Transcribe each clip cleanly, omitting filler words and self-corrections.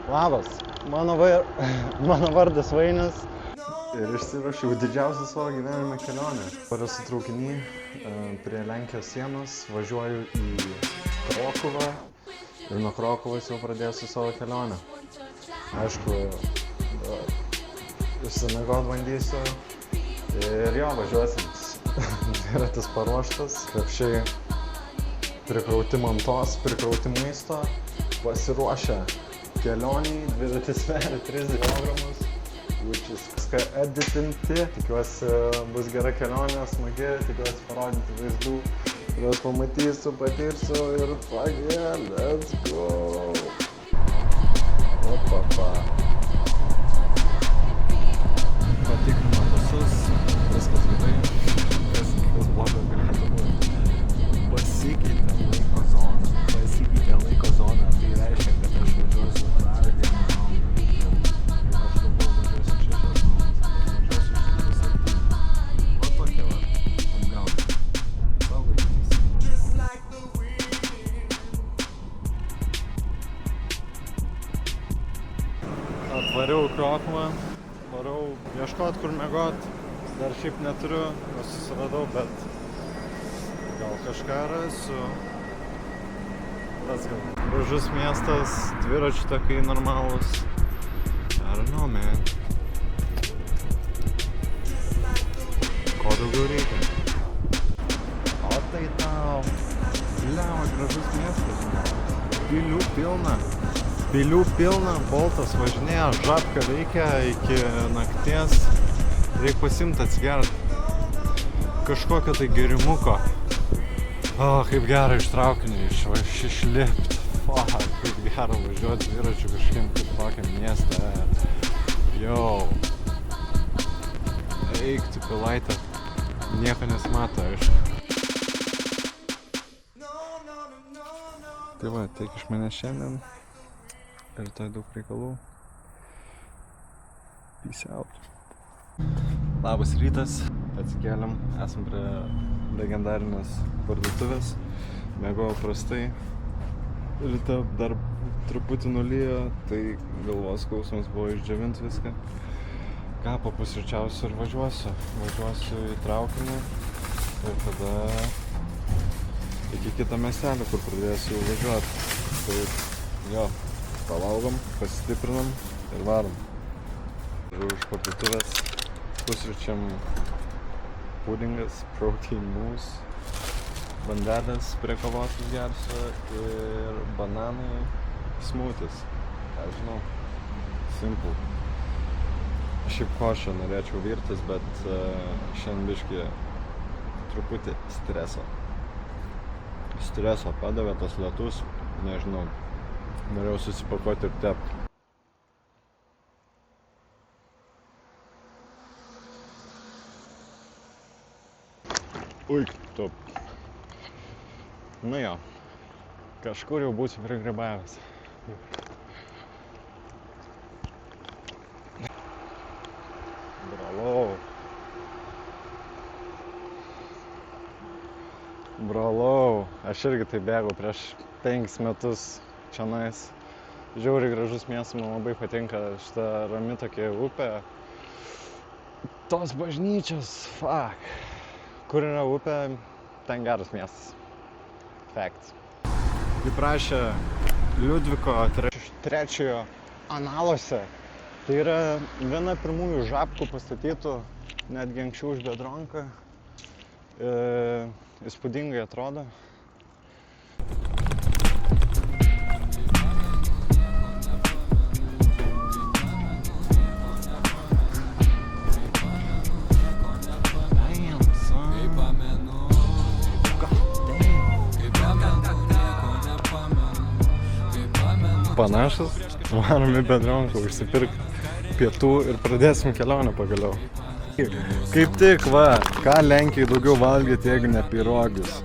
Labas, mano vardas Vainis ir išsiruošiau didžiausią savo gyvenime kelionę. Esu traukinį prie Lenkijos sienos, važiuoju į Krokuvą ir nuo Krokuvos jau pradėsiu savo kelionę. Aišku, išsimiegot bandysiu ir jo, važiuosim. Dviratis paruoštas, krepšiai prikrauti mantos, prikrauti maisto, pasiruošę kelioniai, dviratis sveria 30 kg, viską editinti. Tikiuosi bus gera kelionė, smagi, tikiuosi parodyti vaizdų, kuriuos pamatysiu, patirsiu ir let's go! Opapa. Patikrino visus, viskas gerai, kas blogo galėtų būti. Pasikeitė laiko zona, tai reiškia, kad aš važiuosiu dar vieną valandą. Aš dabar važiuosiu 6 valandas, važiuosiu 7. O tokia va, apgauta. Saugokitės. Atvariau Krokuvą, varau ieškot kur miegot. Dar šiaip neturiu, susiradau, bet gal kažką rasiu. Let's go. Gražus miestas, dviračių takai normalūs. I don't know, man. Ko daugiau reikia? O tai tau. Bliava, gražus miestas. Pilių pilna, Boltas važinėja, žabka veikia iki nakties. Reikia pasiimti atsigerti kažkokio tai gerimuko. Kaip gera iš traukinio išlipti. Kaip gera važiuoti dviračiu kažkiem kitokiam mieste. Jau. Eik tu pilaitę. Nieko nesimato, aišku. Tai va, tiek iš manęs šiandien. Rytoj daug reikalų. Peace out. Labas rytas. Atsikėlėm. Esam prie legendarinės parduotuvės. Mėgojau prastai. Ryte dar truputį nulijo, tai galvos skausmas buvo išdžiavinti viską. Ką, papusryčiausiu ir važiuosiu. Važiuosiu į traukinį ir tada iki kitą miestelį, kur pradėsiu važiuoti. Tai jo, pavalgom, pasistiprinam ir varom. Važiuoju iš parduotuvės, pusryčiam pudingas, protein mousse, bandelės prie kavos gersiu ir bananai smoothies. Ką žinau, simple. Šiaip košę norėčiau virtis, bet šiandien biškį truputį streso. Streso padavė tas lietus, nežinau, norėjau susipakuoti ir tepti. Ui, tu. Nu jo, kažkur jau būsiu prigribavęs. Brolau. Aš irgi tai bėgau prieš 5 metus čionais. Žiauriai gražus miestas, man labai patinka šita rami tokia upė. Tos bažnyčios, fuck. Kur yra upė, ten geras miestas. Facts. Kaip rašė Liudviko III analuose, tai yra viena pirmųjų žabkų pastatytų, netgi anksčiau už Biedronką. Įspūdingai atrodo. Panašus, varom į Biedronką užsipirkti pietų ir pradėsim kelionę pagaliau. Kaip tik, va, ką Lenkijai daugiau valgyti, jeigu ne pyrogus.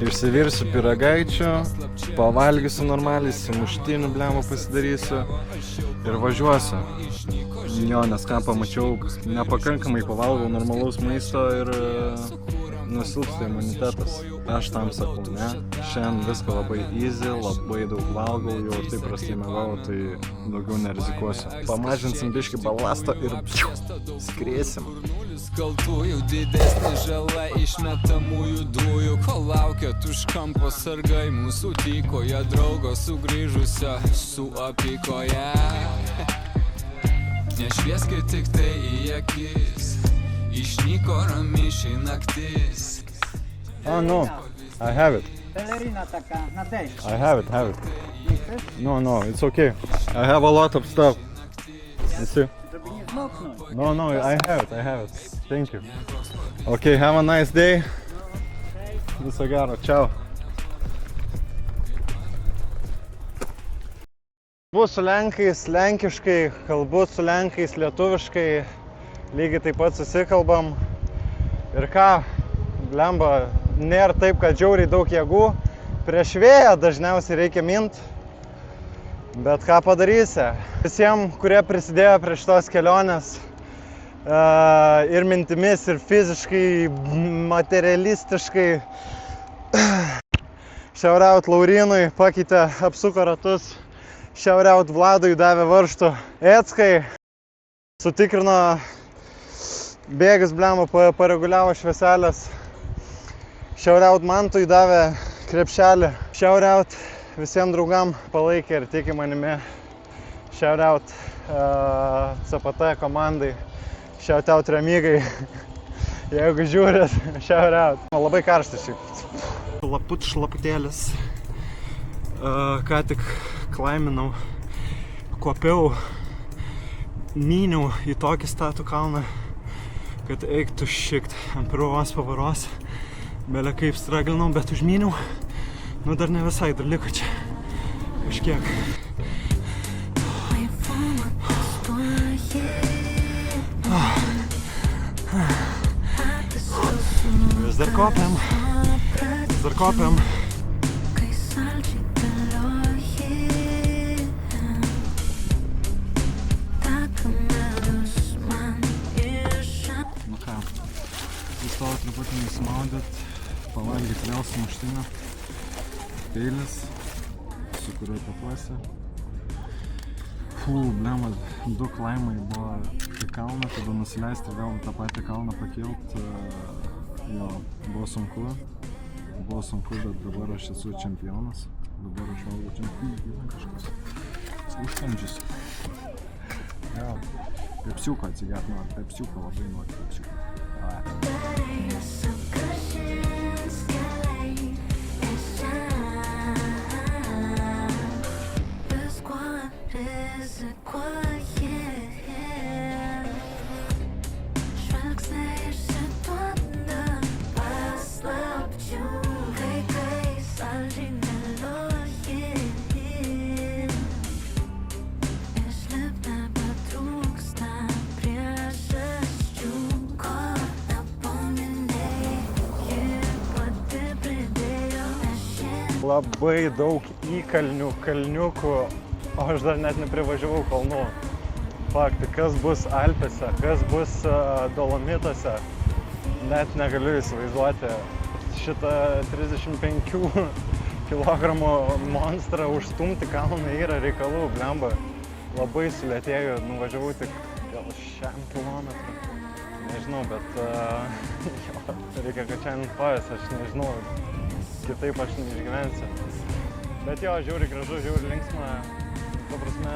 Išsivirsiu pyragaičių, pavalgysiu normaliai, sumuštinių blemą pasidarysiu ir važiuosiu. Jo, nes ką pamačiau, nepakankamai pavalgau normalaus maisto ir nusilpsta imunitetas. Aš tam sakau, ne. Šiandien viską labai easy, labai daug valgau, jau ir taip prastai mėgau, tai daugiau nerizikuosiu. Pamažinsim biškį balastą ir skriesim. Kaltųjų didesnė žala išmetamųjų dujų, kol laukiat už kampo sargai mūsų tykoje draugo sugrįžusio su apykoje. Nešvieskit tik tai į akis, išnyko rami ši naktis. Oh no, I have it. Балерина така, на десь. I have it. No, it's okay. I have a lot of stuff. You see? Тобі не змокнуть. No, I have it. Thank you. Okay, have a nice day. Viso gero, ciao. Kalbu su lenkais lenkiškai, kalbu su lenkais lietuviškai, lygiai taip pat susikalbam. Ir ką, blemba, nėra taip, kad žiauriai daug jėgų. Prieš vėją dažniausiai reikia mint. Bet ką padarysi? Visiems, kurie prisidėjo prie šitos kelionės, ir mintimis, ir fiziškai, materialistiškai, Šiauriaut Laurinui pakeitė, apsuko ratus, Šiauriaut Vladui davė varžtų Eckai, sutikrino bėgius, blemą, pareguliavo švieselės, Šiauriaut Mantui davė krepšelį, Šiauriaut visiems draugam palaikė ir tiki manimi, Šiauriaut CPT komandai, Šiauriaut Remygai, jeigu žiūrit, Šiauriaut. Labai karštas šiaip. Šlaputėlis. Ką tik klaiminau, kopiau, myniau į tokį statų kalną, kad eiktų šikt ant pirmos pavaros. Belė kaip straglinau, bet užmyniau. Nu dar ne visai, dar liko čia kažkiek. Vis dar kopiam. Nu ką, įstojau truputį nusimaudyt, pavalgyt vėl sumuštinę, peilis, su kuriuo papuosi. Blema, 2 klaimai buvo į kalną, tada nusileisti vėl tą patį kalną pakilt. Jo, buvo sunku, bet dabar aš esu čempionas. Dabar aš valgau čempioną kažkas. Užkandžius. Jo, pepsiuko atsigert nori, pepsiuko labai nori pepsiuko. Labai daug įkalnių, kalniukų, o aš dar net neprivažiavau kalnų. Faktai, kas bus Alpėse, kas bus Dolomituose, net negaliu įsivaizduoti. Šitą 35 kg monstrą užstumti kalną yra reikalų, blemba. Labai sulėtėjau, nuvažiavau tik gal 100 kilometrų. Nežinau, bet reikia, kad čia ant kojas, aš nežinau. Kitaip aš neišgyvensiu. Bet jo, žiūri gražu, žiūri linksma. Ta prasme,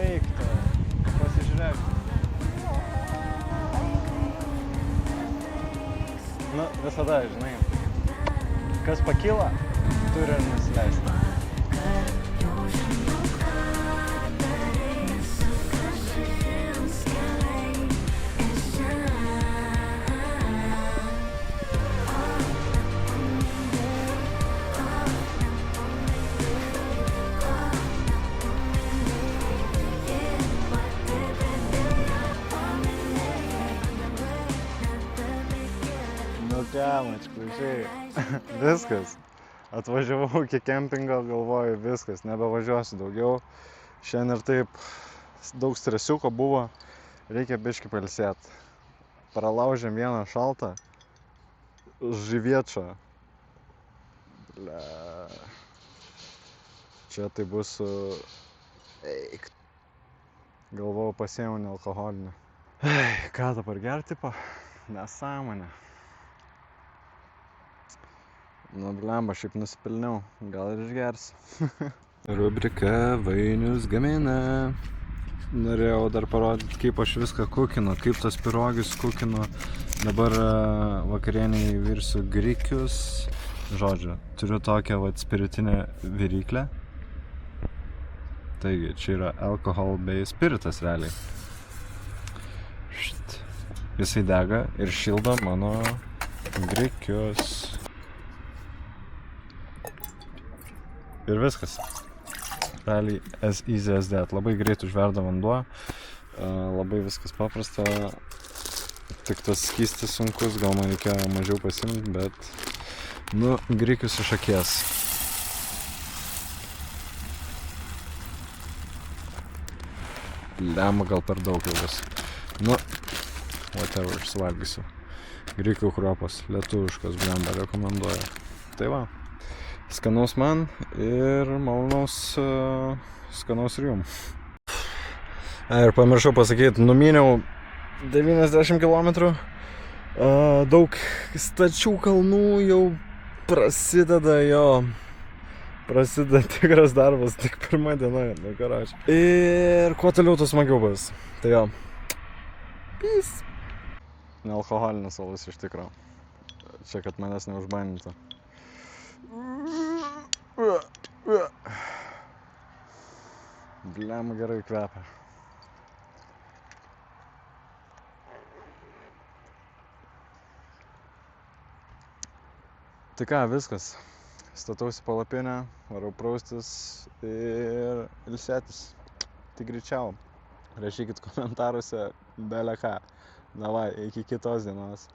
eik tu, pasižiūrėk. Nu, visada, žinai, kas pakyla, turi ir nusileisti. Viskas. Atvažiavau iki kempingo, galvoju, viskas, nebevažiuosiu daugiau. Šiandien ir taip daug stresiuko buvo, reikia biškį pailsėt. Pralaužėm vieną šaltą, Žyviečio. Ble. Čia tai bus su... Eik. Galvojau pasiėmiau nealkoholinį. Ką dabar gerti, tipo? Nesąmonė. Nu, blemba, šiaip nusipilniau. Gal ir išgersiu. Rubrika Vainius gamina. Norėjau dar parodyti, kaip aš viską kukinu, kaip tos pirogis kukinu. Dabar vakarieniai virsiu grikius. Žodžiu, turiu tokią spiritinę viryklę. Taigi, čia yra alkohol bei spiritas realiai. Šit. Jisai dega ir šildo mano grikius. Ir viskas. Realiai as easy as that. Labai greit užverda vanduo. Labai viskas paprasta. Tik tas skystis sunkus, gal man reikėjo mažiau pasimti, bet... Nu, grikius iš akies. Lemma gal per daug jau bus. Nu, whatever, suvalgysiu. Grikių kruopos, lietuviškos, blemba, rekomenduoju. Tai va. Skanaus man ir malonaus skanaus ir jum. Ir pamiršau pasakyti, numyniau 90 km. Daug stačių kalnų jau prasideda tikras darbas, tik pirma diena, nu karač. Ir kuo toliau, to smagiau bus. Tai jo. Peace. Nealkoholinis alus iš tikro. Čia, kad manęs neužbandintų. Blem, gerai kvepia. Tai ką, viskas. Statausi palapinę, varau praustis ir ilsėtis. Tai greičiau. Rašykit komentaruose bele ką. Davai, iki kitos dienos.